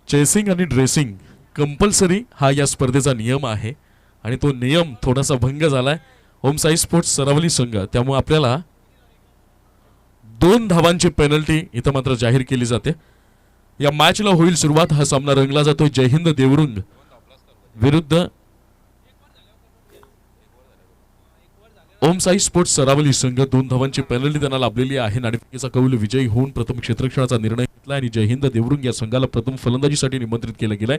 Chasing आणि dressing compulsory हा या स्पर्धेचा नियम आहे आणि तो नियम थोडासा भंग झालाय ओम साई स्पोर्ट्स सरावली संघ, त्यामुळे आपल्याला 2 धावांची पेनल्टी इथं मात्र जाहीर केली जाते. या मॅचला होईल सुरुवात. हा सामना रंगला जातोय जय हिंद देवरुंग विरुद्ध ओम साई स्पोर्ट्स सरावली संघ. 2 धावांची पेनल्टी त्यांना लाभलेली आहे. नाणेफेकीचा कौल विजयी होऊन प्रथम क्षेत्ररक्षणाचा निर्णय घेतला आणि जय हिंद देवरुंग या संघाला प्रथम फलंदाजीसाठी निमंत्रित केलं गेलंय.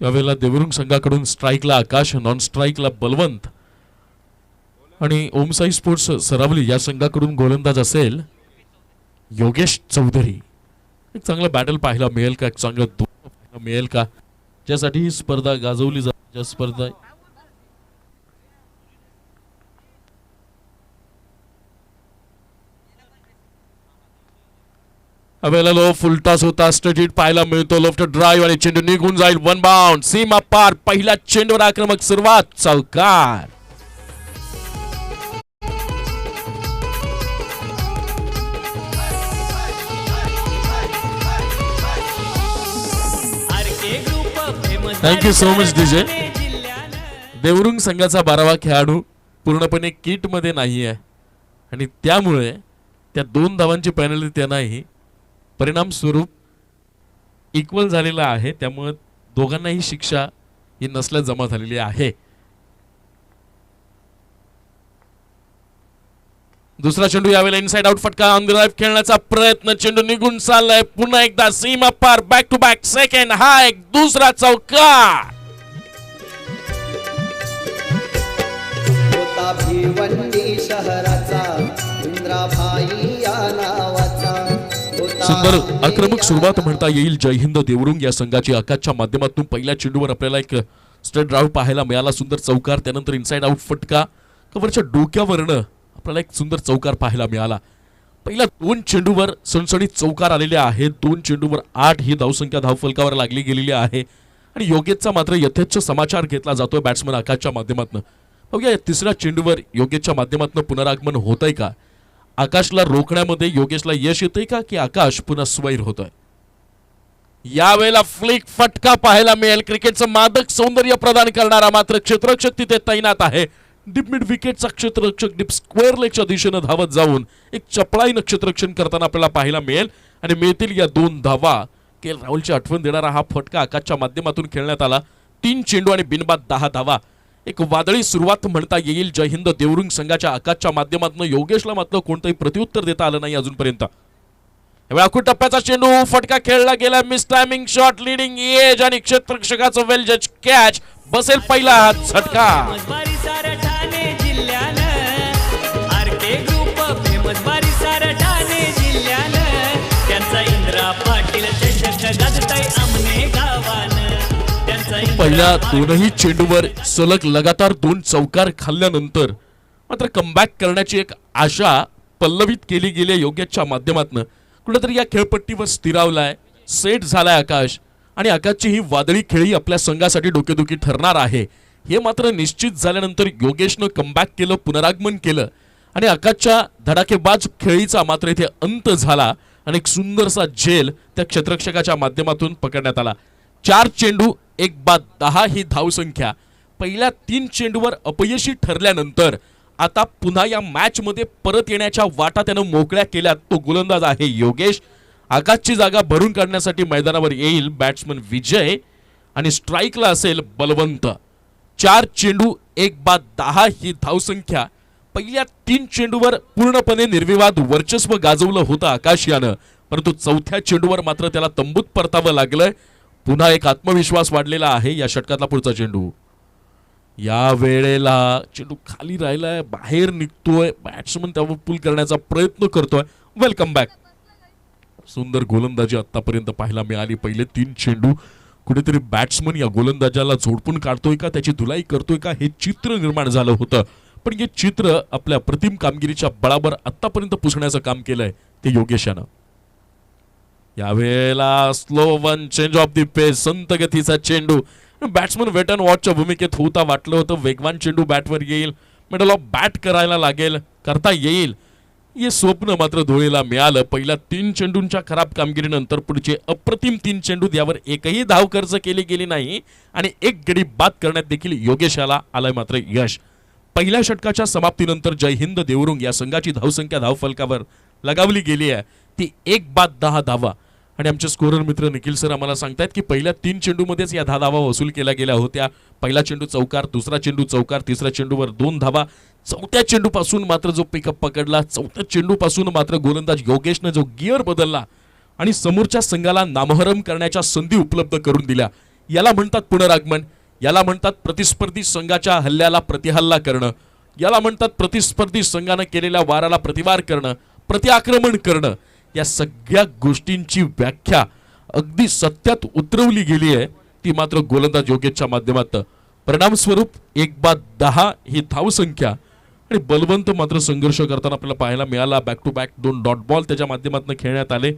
यावेळेला देवरुंग संघाकडून स्ट्राईकला आकाश, नॉन स्ट्राईकला बलवंत आणि ओम साई स्पोर्ट्स सरावली या संघाकडून गोलंदाज असेल योगेश चौधरी. एक चांगला बॅटल पाहायला मिळेल का, एक चांगलं पाहायला मिळेल का, ज्यासाठी ही स्पर्धा गाजवली जाते. ज्या स्पर्धा अवेला लो फुलटॉस होता. स्ट्रेट पाहायला मिळतो. लेफ्ट ड्राईव्ह आणि चेंडू निघून जाईल. 1 बाउंड सीमा पार. पहिल्या चेंडूवर आक्रमक सुरुवात. चौकार. Thank you so much DJ. Devrung संघाचा 12वा खेळाडू पूर्णपणे किट मध्ये नाही आहे आणि त्यामुळे त्या 2 धावांची पेनल्टी त्यांनाही परिणाम स्वरूप इक्वल झालेला आहे. त्यामुळे दोघांनाही शिक्षा ही नसल्यास जमा झालेली आहे. दुसरा चेंडू यावेळेला इनसाइड आउट फटका. ऑन द ड्राइव्ह खेळण्याचा प्रयत्न. चेंडू निघून चाललाय. पुन्हा एकदा सीमा पार. Back to back second. हा एक दुसरा चौकार. भिवंडी शहराचा इंद्राभाई या नावाचा सुंदर आक्रमक सुरुवात म्हणता येईल जय हिंद देवरुंग या संघाची. आकाशच्या माध्यमातून पहिल्या चेंडूवर आपल्याला एक स्ट्रेट ड्राइव्ह पाहायला मिळाला. सुंदर चौकार. त्यानंतर इनसाइड आउट फटका. कव्हरच्या डोक्यावरनं आपल्याला एक सुंदर चौकार पाहायला मिळाला. पहिल्या 2 चेंडूवर सणसणीत चौकार आलेले आहेत. 2 चेंडूवर 8 ही धावसंख्या धावफलकावर लागली गेलेली आहे आणि योगेशचा मात्र यथेच्छ समाचार घेतला जातोय बॅट्समन आकाशच्या माध्यमातून. बघूया या तिसऱ्या चेंडूवर योगेशच्या माध्यमातून पुनरागमन होतंय का, आकाशला रोखण्यामध्ये योगेशला यश येतंय का, की आकाश पुन्हा स्वैर होतोय. यावेळेला फ्लिक फटका पाहायला मिळेल. क्रिकेटचं मादक सौंदर्य प्रदान करणारा मात्र क्षेत्ररक्षक तिथे तैनात आहे. डीप मिड विकेटचा क्षेत्ररक्षक डीप स्क्वेअर लेगच्या दिशेनं धावत जाऊन एक चपळाईनं क्षेत्ररक्षण करताना आपल्याला पाहायला मिळेल आणि मिळतील या 2 धावा. के एल राहुलची आठवण देणारा हा फटका आकाशच्या माध्यमातून खेळण्यात आला. 3 चेंडू आणि बिनबाद 10 धावा. एक वादळी सुरुवात म्हणता येईल जय हिंद देवरुंग संघाच्या. आकाशच्या माध्यमातून योगेशला मात्र कोणतंही प्रत्युत्तर देता आलं नाही अजूनपर्यंत. अखूट टप्प्याचा चेंडू फटका खेळला गेला. Miss timing shot. Leading edge आणि क्षेत्ररक्षकाचं वेल जज कॅच. बसेल पहिला हात झटका. पहिल्या 2ही चेंडूवर सलग लगातार 2 चौकार खाल्ल्यानंतर मात्र कमबॅक करण्याची एक आशा पल्लवित केली गेली योगेशच्या माध्यमातून. कुठेतरी या खेळपट्टीवर स्थिरावलाय, सेट झालाय आकाश आणि आकाशची ही वादळी खेळी आपल्या संघासाठी डोकेदुखी ठरणार आहे हे मात्र निश्चित झाल्यानंतर योगेशनं कमबॅक केलं, पुनरागमन केलं आणि आकाशच्या धडाकेबाज खेळीचा मात्र इथे अंत झाला आणि एक सुंदरसा झेल त्या क्षेत्ररक्षकाच्या माध्यमातून पकडण्यात आला. 4 चेंडू 1 बाद 10 ही धावसंख्या पहिल्या 3 चेंडूवर अपयशी ठरल्यानंतर आता पुन्हा या मॅच मध्ये परत येण्याच्या वाटा त्यानं मोकळ्या केल्या. तो गोलंदाज आहे योगेश. आकाशची जागा भरून काढण्यासाठी मैदानावर येईल बॅट्समन विजय आणि स्ट्राईकला असेल बलवंत. 4 चेंडू 1 बाद 10 ही धावसंख्या पहिल्या 3 चेंडूवर पूर्णपणे निर्विवाद वर्चस्व गाजवलं होतं आकाश यानं, परंतु चौथ्या चेंडूवर मात्र त्याला तंबूत परतावं लागलंय. पुन्हा एक आत्मविश्वास वाढलेला आहे. या षटकातला पुढचा चेंडू या वेळेला चेंडू खाली राहिलाय, बाहेर निघतोय. बॅट्समन त्यावर पुल करण्याचा प्रयत्न करतोय. Welcome back. सुंदर गोलंदाजी आतापर्यंत पाहायला मिळाली. पहिले 3 चेंडू कुठेतरी बॅट्समन या गोलंदाजाला झोडपून काढतोय का, त्याची धुलाई करतोय का, हे चित्र निर्माण झालं होतं. पण हे चित्र आपल्या प्रतिम कामगिरीच्या बळावर आतापर्यंत पुसण्याचं काम केलंय ते योगेश यानं. यावेळेला slow one change of the pace. संत गतीचा चेंडू. बॅट्समन वेट अँड वॉचच्या भूमिकेत होता. वाटलं होतं वेगवान चेंडू बॅटवर येईल, मिडल ऑफ बॅट करायला लागेल, करता येईल, हे स्वप्न मात्र धुळीला मिळालं. पहिल्या 3 चेंडूंच्या खराब कामगिरीनंतर पुढचे अप्रतिम 3 चेंडू यावर एकही धाव खर्च केली गेली नाही आणि एक गडी बाद करण्यात देखील योगेशाला आलंय मात्र यश. पहिल्या षटकाच्या समाप्तीनंतर जय हिंद देवरुंग या संघाची धावसंख्या धावफलकावर लगावली गेली आहे ती 1 बाद 10 धावा. आणि आमचे स्कोरर मित्र निखिल सर आम्हाला सांगतायत की पहिल्या 3 चेंडूमध्येच या 10 धावा वसूल केल्या गेल्या होत्या. पहिला चेंडू चौकार, दुसरा चेंडू चौकार, तिसऱ्या चेंडूवर 2 धावा. चौथ्या चेंडूपासून मात्र जो पिकअप पकडला, चौथ्या चेंडूपासून मात्र गोलंदाज योगेशनं जो गिअर बदलला आणि समोरच्या संघाला नामहरम करण्याच्या संधी उपलब्ध करून दिल्या, याला म्हणतात पुनरागमन. याला म्हणतात प्रतिस्पर्धी संघाच्या हल्ल्याला प्रतिहल्ला करणं. याला म्हणतात प्रतिस्पर्धी संघानं केलेल्या वाराला प्रतिवार करणं, प्रतिआक्रमण करणं. या सगळ्या गोष्टींची व्याख्या अगदी सत्यात उतरवली गेली आहे ती मात्र गोलंदाज योगेशच्या माध्यमातून. परिणामस्वरूप 1 बाद 10 ही धावसंख्या आणि बलवंत मात्र संघर्ष करताना आपल्याला पाहायला मिळाला. Back to back 2 dot ball त्याच्या माध्यमातून खेळण्यात आले.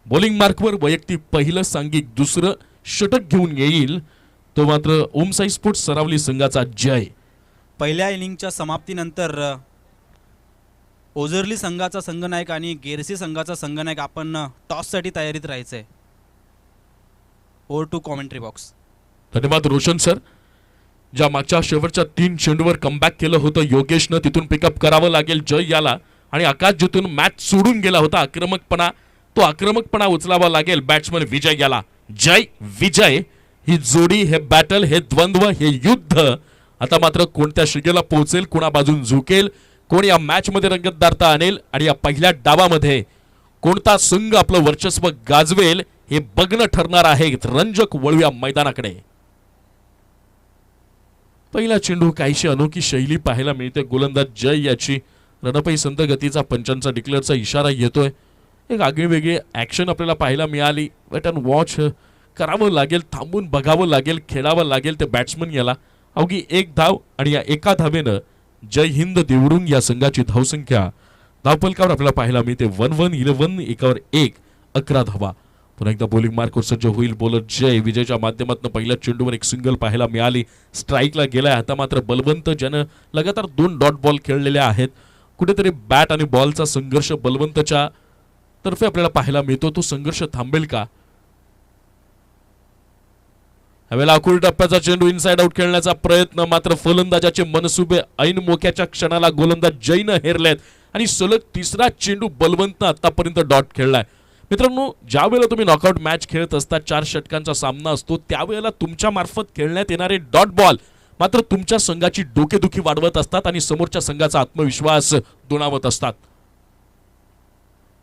बॉलिंग मार्कवर वैयक्तिक पहिलं सांघिक दुसरं षटक घेऊन येईल तो मात्र ओमसाई स्पोर्ट्स सरावली संघाचा जय. पहिल्या इनिंगच्या समाप्तीनंतर ओझरली संघाचा संघनायक आणि गेरसी संघाचा संघनायक आपण टॉससाठी तयारीत राहायचंय. Over to commentary box. धन्यवाद रोशन सर. ज्या मागच्या शेवटच्या 3 चेंडूवर कमबॅक केलं होतं योगेशनं, तिथून पिकअप करावं लागेल जय याला. आणि आकाश जिथून मॅच सोडून गेला होता आक्रमकपणा, तो आक्रमकपणा उचलावा लागेल बॅट्समन विजय याला. जय विजय ही जोडी, हे बॅटल, हे द्वंद्व, हे युद्ध आता मात्र कोणत्या शिगेला पोहोचेल, कोणा बाजून झुकेल, कोण या मॅच मध्ये रंगतदारता आणेल आणि या पहिल्या डावामध्ये कोणता संघ आपलं वर्चस्व गाजवेल हे बघणं ठरणार आहे. रंजक वळूया मैदानाकडे. पहिला चेंडू काहीशी अनोखी शैली पाहायला मिळते. गोलंदाज जय याची रणपई संत गतीचा पंचांचा डिक्लेअरचा इशारा येतोय. एक आगळीवेगळी ॲक्शन आपल्याला पाहायला मिळाली. वेट अँड वॉच करावं लागेल, थांबून बघावं लागेल, खेळावं लागेल ते बॅट्समन याला. अवघी 1 धाव आणि या एका धावेनं जय हिंद देवरुंग या संघाची धावसंख्या धावफलकावर आपल्याला पाहायला मिळते 1-1-11 एकावर 1 11 धावा. पुन्हा एकदा बॉलिंग मार्कवर सज्ज होईल बॉलर जय. विजयच्या माध्यमातून पहिल्या चेंडूवर एक सिंगल पाहायला मिळाली, स्ट्राईकला गेलाय. आता मात्र बलवंत ज्यानं लगातार 2 डॉट बॉल खेळलेले आहेत. कुठेतरी बॅट आणि बॉलचा संघर्ष बलवंतच्या तर्फे आपल्याला पाहायला मिळतो. तो संघर्ष थांबेल का? यावेळेला अकुल टप्प्याचा चेंडू इनसाइड आउट खेळण्याचा प्रयत्न, मात्र फलंदाजाचे मनसुबे ऐन मोक्याच्या क्षणाला गोलंदाज जयनं हेरलेत आणि सलग 3रा चेंडू बलवंतनं आतापर्यंत डॉट खेळलाय. मित्रांनो, ज्या वेळेला तुम्ही नॉकआउट मॅच खेळत असता, 4 षटकांचा सामना असतो, त्यावेळेला तुमच्या मार्फत खेळण्यात येणारे डॉट बॉल मात्र तुमच्या संघाची डोकेदुखी वाढवत असतात आणि समोरच्या संघाचा आत्मविश्वास दुणावत असतात.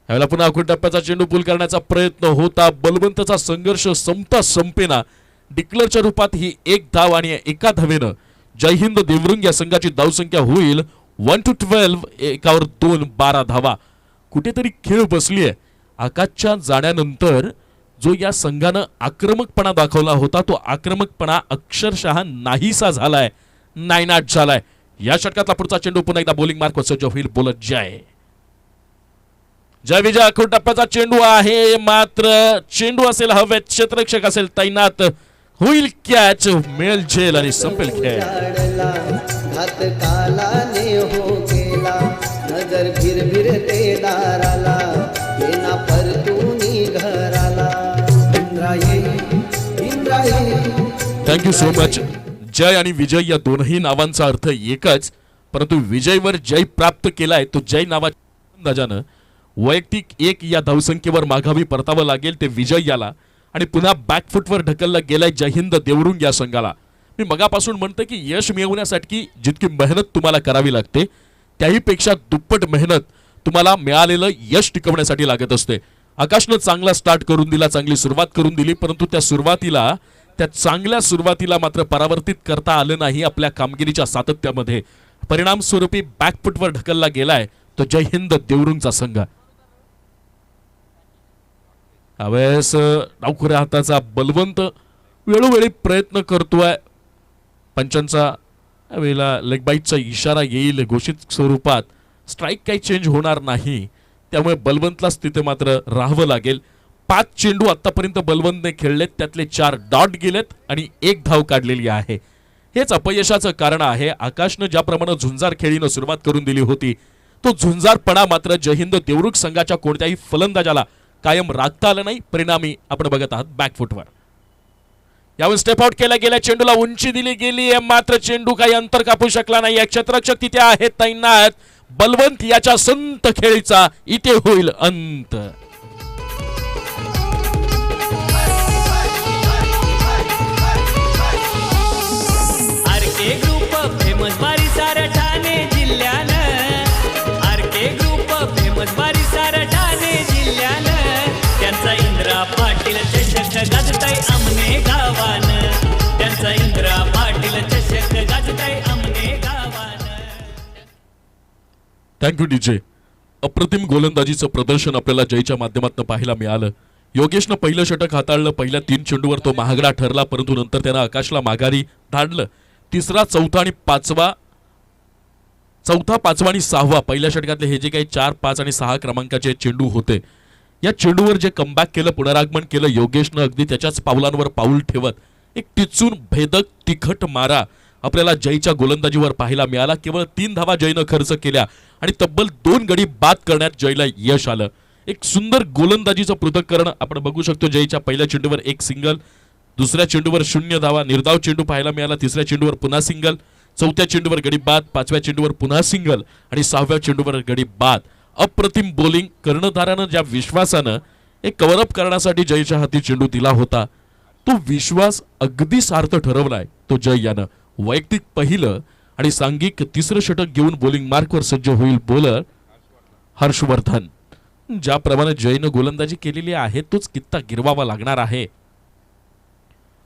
यावेळेला पुन्हा अकुल टप्प्याचा चेंडू पूल करण्याचा प्रयत्न होता. बलवंतचा संघर्ष संपता संपेना. डिक्लेअरच्या रूपात ही 1 धाव आणि एका धावेनं जय हिंद देवरुंग या संघाची धावसंख्या होईल 1-12 एकावर 2 12 धावा. कुठेतरी खेळ बसली आहे. आकाशच्या जाण्यानंतर जो या संघानं आक्रमकपणा दाखवला होता, तो आक्रमकपणा अक्षरशः नाहीसा झालाय, नायनाट झालाय. या षटकातला पुढचा चेंडू पुन्हा एकदा बॉलिंग मार्कवर सज्ज होईल बॉलर जय. जय विजय. अकुल टप्प्याचा चेंडू आहे, मात्र चेंडू असेल हवेत, क्षेत्ररक्षक असेल तैनात, होईल कॅच, मिळेल झेल आणि संपेल खेळ. घात कालाने हो गेला, नजर भिरभिरते दाराला, येना परतूनी घराला. Indrayani. Thank you so much. Jay आणि विजय या दोनही नावांचा अर्थ एकच, परंतु विजयवर जय प्राप्त केलाय तो जय नावाच्या अंदाजानं वैयक्तिक 1 या धावसंख्येवर माघावी परतावं लागेल ते विजय याला. आणि पुन्हा बॅकफुटवर ढकलला गेलाय जय हिंद देवरुंग या संघाला. मी मगापासून म्हणतो की यश मिळवण्यासाठी जितकी मेहनत तुम्हाला करावी लागते, त्याही पेक्षा दुप्पट मेहनत तुम्हाला मिळालेलं यश टिकवण्यासाठी लागत असते. आकाशनं चांगला स्टार्ट करून दिला, चांगली सुरुवात करून दिली, परंतु त्या चांगल्या सुरुवातीला मात्र परावर्तित करता आलं नाही आपल्या कामगिरीच्या सातत्यामध्ये. परिणामस्वरूपी बॅकफुटवर ढकलला गेलाय तो जय हिंद देवरुंगचा संघ. यावेळेस डावखुऱ्या हाताचा बलवंत वेळोवेळी प्रयत्न करतोय. पंचांचा यावेळेला लेग बाईटचा इशारा येईल घोषित स्वरूपात. स्ट्राईक काही चेंज होणार नाही, त्यामुळे बलवंतलाच तिथे मात्र राहावं लागेल. 5 चेंडू आतापर्यंत बलवंतने खेळलेत, त्यातले 4 डॉट गेलेत आणि 1 धाव काढलेली आहे. हेच अपयशाचं कारण आहे. आकाशनं ज्याप्रमाणे झुंजार खेळीनं सुरुवात करून दिली होती, तो झुंजारपणा मात्र जय हिंद देवरुख संघाच्या कोणत्याही फलंदाजाला कायम राखता आलं नाही. परिणामी आपण बघत आहात बॅकफुटवर. यावर स्टेप आउट केल्या गेल्या चेंडूला उंची दिली गेली आहे, मात्र चेंडू काही अंतर कापू शकला नाही. क्षेत्ररक्षक तिथे आहेत, तैनात. बलवंत याच्या संत खेळीचा इथे होईल अंत. आरके ग्रुप फेमस बारी सारा ठाणे जिल्ह्यानं, आरके ग्रुप फेमस बारी सारा ठाणे जिल्ह्यानं, त्यांचा इंद्रा पाटील चषक गाजताय आमने गावानं, त्यांचा इंद्रा पाटील चषक गाजताय आमने गावानं. Thank you DJ. अप्रतिम गोलंदाजीचं प्रदर्शन आपल्याला जयच्या माध्यमातून पाहायला मिळालं. योगेशनं पहिलं षटक हाताळलं. पहिल्या 3 चेंडूवर तो महागडा ठरला, परंतु नंतर त्यानं आकाशला माघारी धाडलं. तिसरा, चौथा आणि पाचवा आणि सहावा पहिल्या षटकातले हे जे काही 4, 5 आणि 6 क्रमांकाचे चेंडू होते, या चेंडूवर जे कमबॅक केलं, पुनरागमन केलं योगेशनं, अगदी त्याच्याच पावलांवर पाऊल ठेवत एक टिचून भेदक तिखट मारा आपल्याला जयच्या गोलंदाजीवर पाहायला मिळाला. केवळ 3 धावा जयनं खर्च केल्या आणि तब्बल 2 गडी बाद करण्यात जयला यश आलं. एक सुंदर गोलंदाजीचं पृथक्करण आपण बघू शकतो. जयच्या पहिल्या चेंडूवर 1 सिंगल, दुसऱ्या चेंडूवर 0 धावा, निर्धाव चेंडू पाहायला मिळाला. तिसऱ्या चेंडूवर पुन्हा सिंगल, चौथ्या चेंडूवर गडी बाद, 5व्या चेंडूवर पुन्हा सिंगल आणि 6व्या चेंडूवर गडी बाद. अप्रतिम बॉलिंग. कर्णधारानं ज्या विश्वासानं एक कव्हरअप करण्यासाठी जयच्या हाती चेंडू दिला होता, तो विश्वास अगदी सार्थ ठरवलाय तो जय यानं. वैयक्तिक पहिलं आणि सांघिक तिसरं षटक घेऊन बॉलिंग मार्कवर सज्ज होईल बॉलर हर्षवर्धन. ज्याप्रमाणे जयनं गोलंदाजी केलेली आहे तोच कित्ता गिरवावा लागणार आहे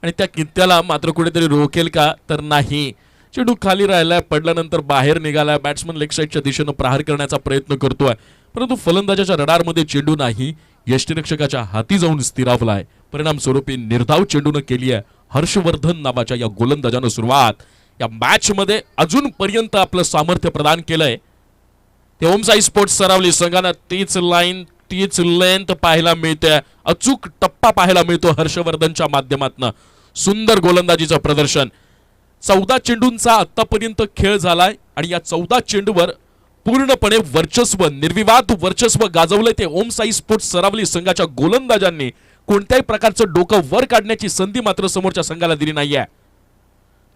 आणि त्या कित्त्याला मात्र कुठेतरी रोकेल का तर नाही. चेंडू खाली राहिलाय, पडल्यानंतर बाहेर निघालाय. बॅट्समन लेग साईडच्या दिशेनं प्रहार करण्याचा प्रयत्न करतोय, परंतु फलंदाजाच्या रडारमध्ये चेंडू नाही, यष्टिरक्षकाच्या हाती जाऊन स्थिरावलाय. परिणाम स्वरूपी निर्धाव चेंडूनं केली आहे हर्षवर्धन नावाच्या या गोलंदाजानं सुरुवात. या मॅच मध्ये अजूनपर्यंत आपलं सामर्थ्य प्रदान केलंय ते ओम साई स्पोर्ट्स सरावली संघानं. तीच लाईन, तीच लेंथ पाहायला मिळते, अचूक टप्पा पाहायला मिळतो हर्षवर्धनच्या माध्यमातून. सुंदर गोलंदाजीचं प्रदर्शन. 14 चेंडूंचा आतापर्यंत खेळ झालाय आणि या 14 चेंडूवर पूर्णपणे वर्चस्व, निर्विवाद वर्चस्व गाजवलंय ते ओम साई स्पोर्ट्स सरावली संघाच्या गोलंदाजांनी. कोणत्याही प्रकारचं डोकं वर काढण्याची संधी मात्र समोरच्या संघाला दिली नाहीये.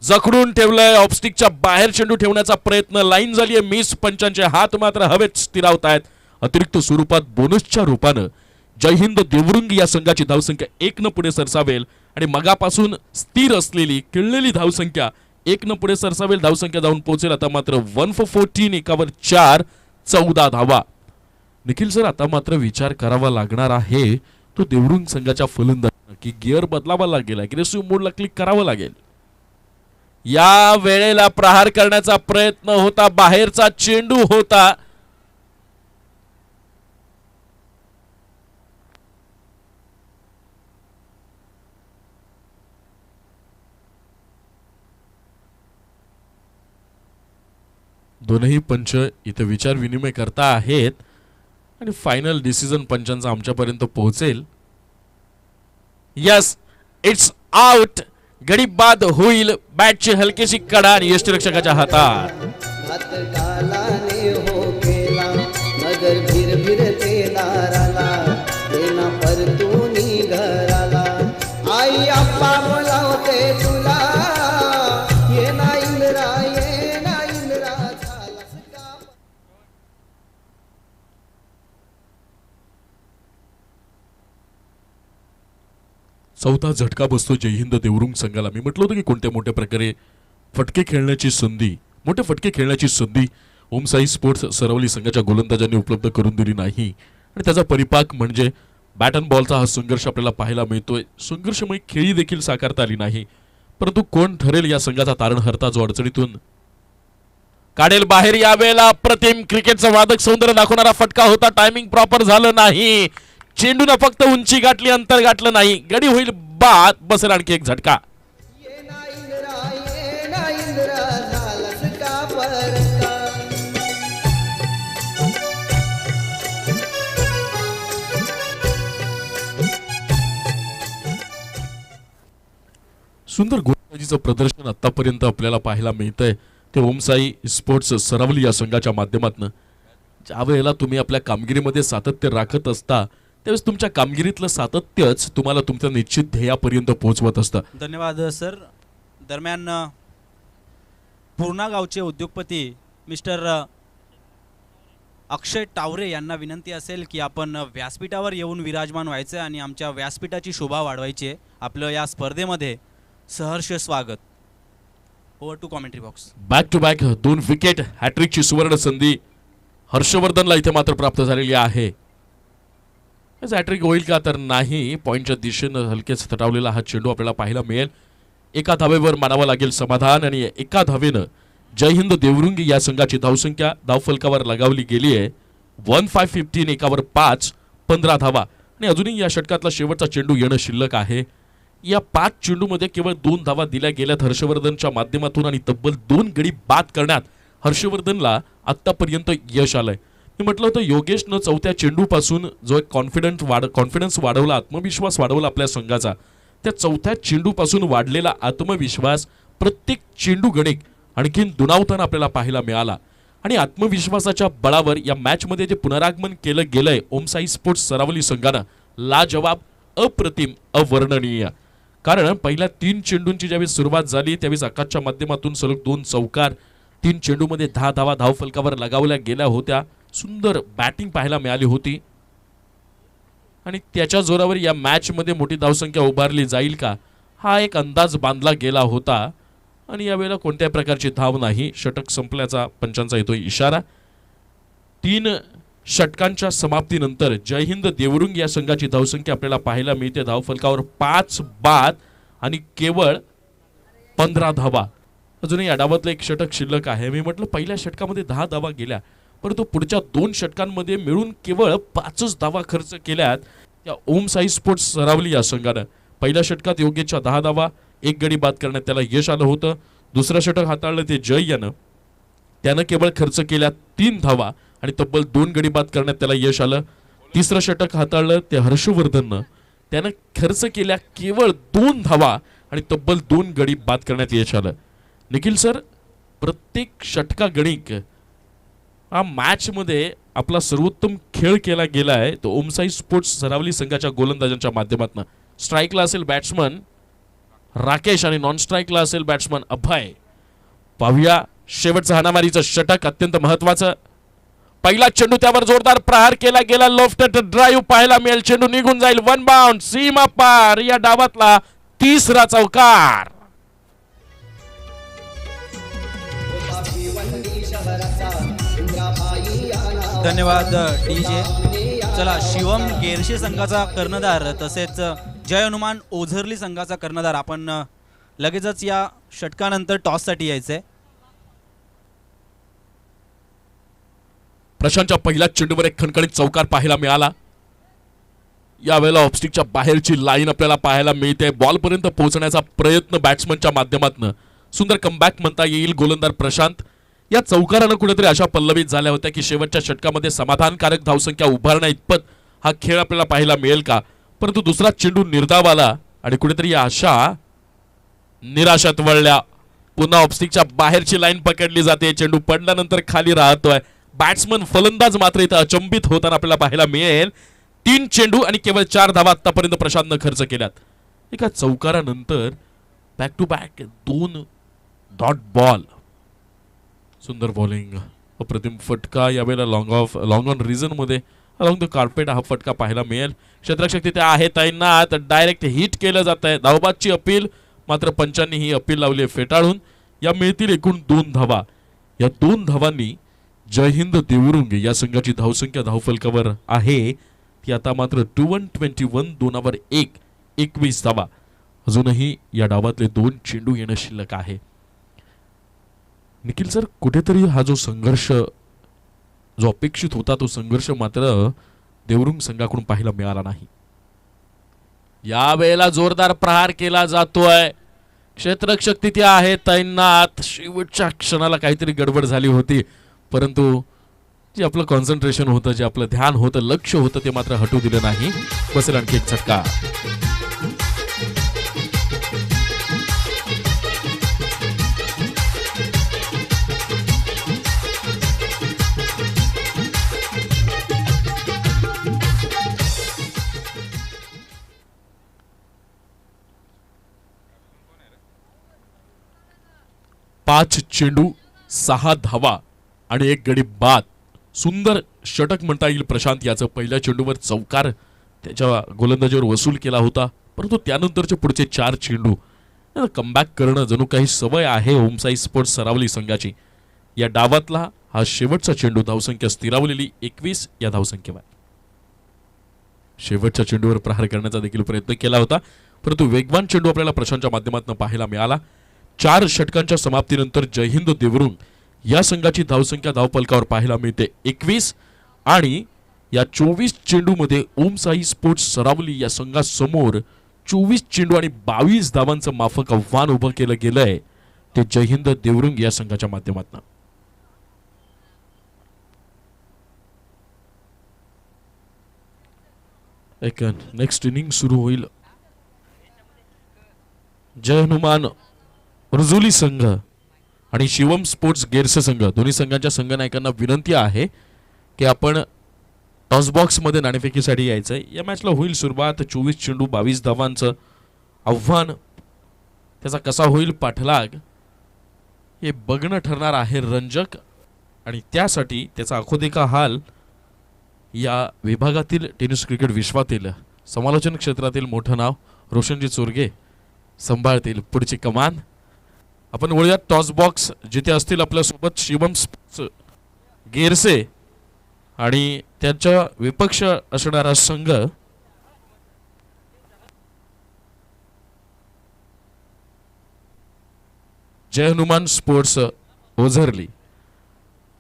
जखडून ठेवलंय, ऑफस्टिकच्या बाहेर चेंडू ठेवण्याचा प्रयत्न, लाईन झालीय मिस. पंचांचे हात मात्र हवेत स्थिरावतायत. अतिरिक्त स्वरूपात बोनसच्या रूपानं जय हिंद देवरुंग या संघाची धावसंख्या 1 न पुढे सरसावेल आणि मगापासून स्थिर असलेली किळलेली धावसंख्या 1 न पुढे सरसावेल. धावसंख्या जाऊन पोहोचेल आता मात्र 1 for 14, एकावर 4, 14 धावा. निखिल सर, आता मात्र विचार करावा लागणार आहे तो देवरुंग संघाच्या फलंदाजांना की गिअर बदलावा लागेल, अग्रेसिव्ह मोडला क्लिक करावं लागेल. या वेळेला प्रहार करण्याचा प्रयत्न होता, बाहेरचा चेंडू होता. दोनही पंच इथे विचार विनिमय करता आहेत आणि फायनल डिसिजन पंचांचा आमच्यापर्यंत पोहोचेल. Yes, it's out. गडी बाद होईल. बॅटची हलकीशी कडा आणि यष्टिरक्षकाच्या हातात. घात कालाने हो केला, नजर भिरभिरते दाराला, येना परतूनी घराला. आई आप्पा बोलावते तुला, ये ना इंद्रा, ये ना इंद्रा, झालास का. चौथा झटका बसतो जय हिंद देवरुंग संघाला. मी म्हटलं होतं की कोणत्या मोठ्या प्रकारे फटके खेळण्याची संधी, मोठे फटके खेळण्याची संधी ओम साई स्पोर्ट्स सरावली संघाच्या गोलंदाजांनी उपलब्ध करून दिली नाही आणि त्याचा परिपाक म्हणजे बॅट अँड बॉलचा हा संघर्ष आपल्याला पाहायला मिळतोय. संघर्षमय खेळी देखील साकारता आली नाही, परंतु कोण ठरेल या संघाचा तारणहर्ता जो अडचणीतून काढेल बाहेर. यावेळेला अप्रतिम क्रिकेटचं वादक सौंदर्य दाखवणारा फटका होता. टायमिंग प्रॉपर झालं नाही. चेंडूनं फक्त उंची गाठली, अंतर गाठलं नाही. गडी होईल बाद. बसेल आणखी एक झटका. ये ना इंद्रा, ये ना इंद्रा, झालास का परका. सुंदर गोलंदाजी गोलंदाजीचं प्रदर्शन आतापर्यंत आपल्याला पाहायला मिळतंय ते ओमसाई स्पोर्ट्स सरावली या संघाच्या माध्यमातून. ज्या वेळेला तुम्ही आपल्या कामगिरीमध्ये सातत्य राखत असता त्यावेळेस तुमच्या कामगिरीतलं सातत्यच तुम्हाला तुमच्या निश्चित ध्येयापर्यंत पोहोचवत असतं. धन्यवाद सर. दरम्यान पूर्णा गावचे उद्योगपती मिस्टर अक्षय टावरे यांना विनंती असेल की आपण व्यासपीठावर येऊन विराजमान व्हायचं आणि आमच्या व्यासपीठाची शोभा वाढवायची आहे. आपलं या स्पर्धेमध्ये सहर्ष स्वागत. Over to commentary box. Back to back 2 wicket हॅट्रिकची सुवर्ण संधी हर्षवर्धनला इथे मात्र प्राप्त झालेली आहे. हॅट्रिक होईल का तर नाही. पॉईंटच्या दिशेनं हलकेच थटावलेला हा चेंडू आपल्याला पाहायला मिळेल. एका धावेवर मानावं लागेल समाधान आणि एका धावेनं जय हिंद देवरुंगी या संघाची धावसंख्या धावफलकावर लगावली गेली आहे. 1515 एकावर 5 15 धावा आणि अजूनही या षटकातला शेवटचा चेंडू येणं शिल्लक आहे. या 5 चेंडूमध्ये केवळ 2 धावा दिल्या गेल्यात हर्षवर्धनच्या माध्यमातून आणि तब्बल 2 गडी बाद करण्यात हर्षवर्धनला आतापर्यंत यश आलंय. मी म्हटलं होतं योगेशनं चौथ्या चेंडूपासून जो एक कॉन्फिडन्स वाढवला, आत्मविश्वास वाढवला आपल्या संघाचा, त्या चौथ्या चेंडूपासून वाढलेला आत्मविश्वास प्रत्येक चेंडू गणिक आणखीन दुणावताना आपल्याला पाहायला मिळाला. आणि आत्मविश्वासाच्या बळावर या मॅचमध्ये जे पुनरागमन केलं गेलंय ओमसाई स्पोर्ट्स सरावली संघानं लाजवाब, अप्रतिम, अवर्णनीय. कारण पहिल्या 3 चेंडूंची ज्यावेळी सुरुवात झाली त्यावेळी आकाशच्या माध्यमातून सलग 2 चौकार, 3 चेंडूमध्ये 10 धावा धावफलकावर लगावल्या गेल्या होत्या. सुंदर बॅटिंग पाहायला मिळाली होती आणि त्याच्या जोरावर या मॅचमध्ये मोठी धावसंख्या उभारली जाईल का हा एक अंदाज बांधला गेला होता. आणि यावेळेला कोणत्याही प्रकारची धाव नाही. षटक संपल्याचा पंचांचा येतोय इशारा. 3 षटकांच्या समाप्तीनंतर जय हिंद देवरुंग या संघाची धावसंख्या आपल्याला पाहायला मिळते. धावफलकावर 5 बाद आणि केवळ 15 धावा. अजूनही या डावातलं एक षटक शिल्लक आहे. मी म्हटलं पहिल्या षटकामध्ये 10 धावा गेल्या, परंतु पुढच्या 2 षटकांमध्ये मिळून केवळ 5च धावा खर्च केल्यात या ओमसाई स्पोर्ट्स सरावली या संघानं. पहिल्या षटकात योगेशच्या 10 धावा, 1 गडी बाद करण्यात त्याला यश आलं होतं. दुसरं षटक हाताळलं ते जय यानं. त्यानं केवळ खर्च केल्या 3 धावा आणि तब्बल 2 गडी बाद करण्यात त्याला यश आलं. तिसरं षटक हाताळलं ते हर्षवर्धननं. त्यानं खर्च केल्या केवळ 2 धावा आणि तब्बल 2 गडी बाद करण्यात यश आलं. निखिल सर, प्रत्येक षटका गणिक हा मॅचमध्ये आपला सर्वोत्तम खेळ केला गेला आहे तो ओमसाई स्पोर्ट्स सरावली संघाच्या गोलंदाजांच्या माध्यमातून. स्ट्राईकला असेल बॅट्समन राकेश आणि नॉन स्ट्राईकला असेल बॅट्समन अभय. पाहूया शेवटचं हाणामारीचं षटक अत्यंत महत्वाचं. पहिला चेंडू त्यावर जोरदार प्रहार केला गेला. लेफ्ट ड्राईव्ह पाहायला मिळेल. चेंडू निघून जाईल. 1 बाउंड सीमा पार. या डावातला 3रा चौकार. भिवंडी शहराचा इंद्राबाई आला. धन्यवाद डीजे. चला, शिवम गेरशे संघाचा कर्णधार तसेच जय हनुमान ओझरली संघाचा कर्णधार आपण लगेचच या षटकानंतर टॉससाठी यायचंय. प्रशांतच्या पहिल्या चेंडूवर एक खणखणीत चौकार पाहायला मिळाला. यावेळेला ऑफस्टिकच्या बाहेरची लाईन आपल्याला पाहायला मिळते. बॉलपर्यंत पोहोचण्याचा प्रयत्न बॅट्समनच्या माध्यमातून. सुंदर कमबॅक म्हणता येईल गोलंदाज प्रशांत. या चौकारानं कुठेतरी अशा पल्लवीत झाल्या होत्या की शेवटच्या षटकामध्ये समाधानकारक धावसंख्या उभारण्या इतपत हा खेळ आपल्याला पाहायला मिळेल का. परंतु दुसरा चेंडू निर्धाव आला आणि कुठेतरी या आशा निराशात वळल्या. पुन्हा ऑफस्टिकच्या बाहेरची लाईन पकडली जाते. चेंडू पडल्यानंतर खाली राहतोय. बॅट्समन फलंदाज मात्र इथं अचंबित होताना आपल्याला पाहायला मिळेल. 3 चेंडू आणि केवळ 4 धावा आतापर्यंत प्रशांतनं खर्च केल्यात. एका चौकारानंतर back to back 2 dot ball. सुंदर बॉलिंग, अप्रतिम फटका. यावेळेला लॉंग ऑन रिझन मध्ये अलॉंग द कार्पेट हा फटका पाहायला मिळेल. क्षेत्ररक्षक तिथे आहे तैनात. डायरेक्ट हिट केलं जात आहे. धावबादची अपील मात्र पंचांनी ही अपील लावली फेटाळून. या मिळतील एकूण 2 धावा. या 2 धावांनी जय हिंद देवरुंग या संघाची धावसंख्या धावफलकावर आहे ती आता मात्र 21 2 1 21 धावा. अजूनही या डावातले 2 चेंडू येणं शिल्लक आहे. निखिल सर, कुठेतरी हा जो संघर्ष जो अपेक्षित होता तो संघर्ष मात्र देवरुंग संघाकडून पाहायला मिळाला नाही. यावेळेला जोरदार प्रहार केला जातोय. क्षेत्ररक्षक तिथे आहे तैनात. शेवटच्या क्षणाला काहीतरी गडबड झाली होती, परंतु जे आपलं कॉन्सन्ट्रेशन होतं, जे आपलं ध्यान होतं, लक्ष होतं ते मात्र हटू दिलं नाही. बसेल आणखी एक झटका. 5 चेंडू 6 धावा आणि 1 गडी बाद. सुंदर षटक म्हणता येईल प्रशांत याचं. पहिल्या चेंडूवर चौकार त्याच्या गोलंदाजीवर वसूल केला होता, परंतु त्यानंतरचे पुढचे 4 चेंडू कमबॅक करणं जणू काही सवय आहे ओमसाई स्पोर्ट्स सरावली संघाची. या डावातला हा शेवटचा चेंडू, धावसंख्या स्थिरावलेली 21 या धावसंख्येवर. शेवटच्या चेंडूवर प्रहार करण्याचा देखील प्रयत्न केला होता, परंतु वेगवान चेंडू आपल्याला प्रशांतच्या माध्यमातून पाहायला मिळाला. 4 षटकांच्या समाप्तीनंतर जयहिंद देवरुंग या संघाची धावसंख्या धावफलकावर पाहायला मिळते 21 आणि या 24 चेंडूमध्ये ओमसाई स्पोर्ट्स सरावली या संघासमोर 24 चेंडू आणि 22 धावांचं माफक आव्हान उभं केलं गेलंय ते जयहिंद देवरुंग या संघाच्या माध्यमातून. एक नेक्स्ट इनिंग सुरू होईल. जय हनुमान रुजुली संघ आणि शिवम स्पोर्ट्स गेरसे संघ, दोन्ही संघांच्या संघनायकांना विनंती आहे की आपण टॉस बॉक्स मध्ये नाणेफेकीसाठी यायचंय. या मॅचला होईल सुरुवात. 24 चेंडू 22 धावांचं आव्हान, त्याचा कसा होईल पाठलाग हे बघणं ठरणार आहे रंजक. आणि त्यासाठी त्याचा आखोदेखा हाल या विभागातील टेनिस क्रिकेट विश्वातील समालोचन क्षेत्रातील मोठं नाव रोशनजी चोरगे सांभाळतील पुढची कमान. आपण वळूयात टॉस बॉक्स जिथे असतील आपल्यासोबत शिवम स्पोर्ट्स गेरसे आणि त्यांच्या विपक्ष असणारा संघ जय हनुमान स्पोर्ट्स ओझरली.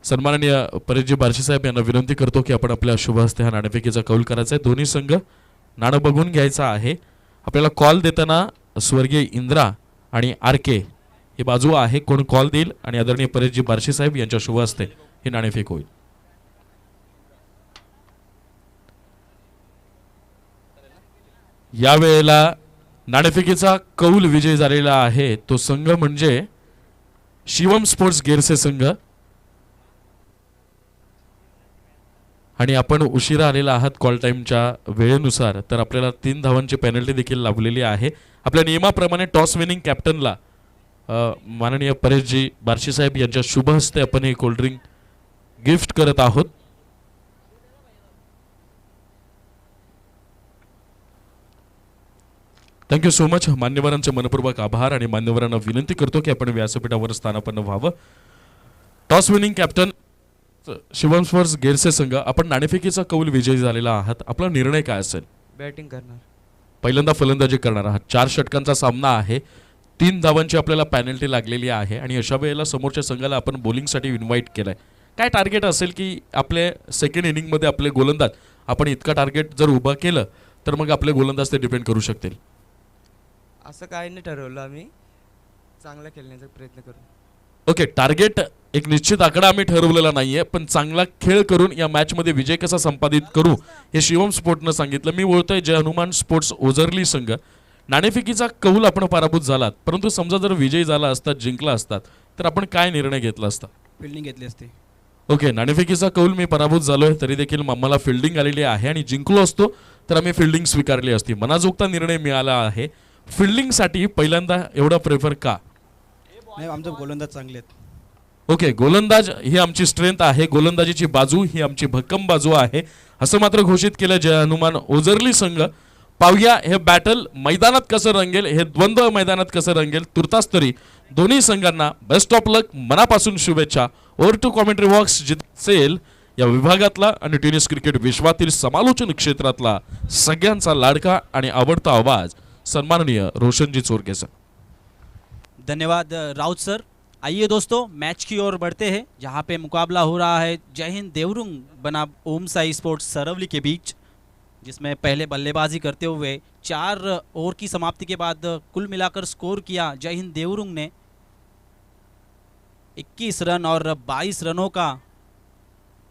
सन्माननीय परेशजी बारशी साहेब यांना विनंती करतो की आपण आपल्या शुभ हस्ते हा नाणेफेकीचा कौल करायचा आहे. दोन्ही संघ नाणं बघून घ्यायचा आहे. आपल्याला कॉल देताना स्वर्गीय इंद्रा आणि आर के ही बाजू आहे, कोण कॉल देईल आणि आदरणीय परेशजी बारशी साहेब यांच्या शुभ हस्ते हे नाणेफेक होईल. यावेळेला नाणेफेकीचा कौल विजय झालेला आहे तो संघ म्हणजे शिवम स्पोर्ट्स गेरसे संघ. आणि आपण उशिरा आलेला आहात कॉल टाइमच्या वेळेनुसार, तर आपल्याला 3 धावांची पेनल्टी देखील लाभलेली आहे. आपल्या नियमाप्रमाणे टॉस विनिंग कॅप्टनला माननीय परेशजी बारशी साहेब यांच्या शुभ हस्ते आपण हे कोल्ड्रिंक गिफ्ट करत आहोत. Thank you so much. मान्यवरांचे मनपूर्वक आभार आणि मान्यवरांना विनंती करतो की आपण व्यासपीठावर स्थानापन्न व्हावं. Toss winning captain Shivam sports Gerse संघ, आपण नाणेफेकीचा कौल विजयी झालेला आहात. आपला निर्णय काय असेल? बॅटिंग करणार. पहिल्यांदा फलंदाजी करणार आहात. 4 षटकांचा सामना आहे. 3 धावांची आपल्याला पॅनल्टी लागलेली आहे आणि अशा वेळेला समोरच्या संघाला आपण बॉलिंगसाठी इन्व्हाइट केलंय. काय टार्गेट असेल की आपले सेकंड इनिंगमध्ये आपले गोलंदाज आपण इतका टार्गेट जर उभं केलं तर मग आपले गोलंदाज ते डिपेंड करू शकतील? असं काही नाही ठरवलं, आम्ही चांगला खेळण्याचा प्रयत्न करू. ओके, टार्गेट एक निश्चित आकडा आम्ही ठरवलेला नाहीये, पण चांगला खेळ करून या मॅचमध्ये विजय कसा संपादित करू हे शिवम स्पोर्ट्सनं सांगितलं. मी बोलतोय जय हनुमान स्पोर्ट्स ओझरली संघ. नाणेफेकीचा कौल आपण पराभूत झालात, परंतु समजा जर विजयी झाला असतात, जिंकला असतात, तर आपण काय निर्णय घेतला असता? फिल्डिंग घेतली असती. ओके, नाणेफेकीचा कौल मी पराभूत झालोय तरी देखील आम्हाला फिल्डिंग आलेली आहे आणि जिंकलो असतो तर आम्ही फिल्डिंग स्वीकारली असती. मनाजोगता निर्णय मिळाला आहे. फिल्डिंगसाठी पहिल्यांदा एवढा प्रेफर का? नाही, आमचे गोलंदाज चांगले आहेत. ओके, गोलंदाज ही आमची स्ट्रेंथ आहे, गोलंदाजीची बाजू ही आमची भक्कम बाजू आहे असं मात्र घोषित केलं जय हनुमान ओझरली संघ. पाहूया हे बॅटल मैदानात कसं रंगेल, हे द्वंद्व मैदानात कसं रंगेल. तुर्तास तरी दोन्ही संघांना बेस्ट ऑफ लक, मनापासून शुभेच्छा. ओव्हर टू कॉमेंट्री बॉक्स जितेल या विभागातला आणि टेनिस क्रिकेट विश्वातील समालोचन क्षेत्रातला सगळ्यांचा लाडका आणि आवडता आवाज सन्माननीय रोशनजी चोरगे सर. धन्यवाद राउत सर. आइए दोस्तों, मैच की ओर बढ़ते हैं जहां पे मुकाबला हो रहा है जय हिंद देवरुंग बनाम ओमसाई स्पोर्ट्स सरवली के बीच, जिसमें पहले बल्लेबाजी करते हुए 4 ओवर की समाप्ति के बाद कुल मिलाकर स्कोर किया जय हिंद देवरुंग ने 21 रन और 22 रनों का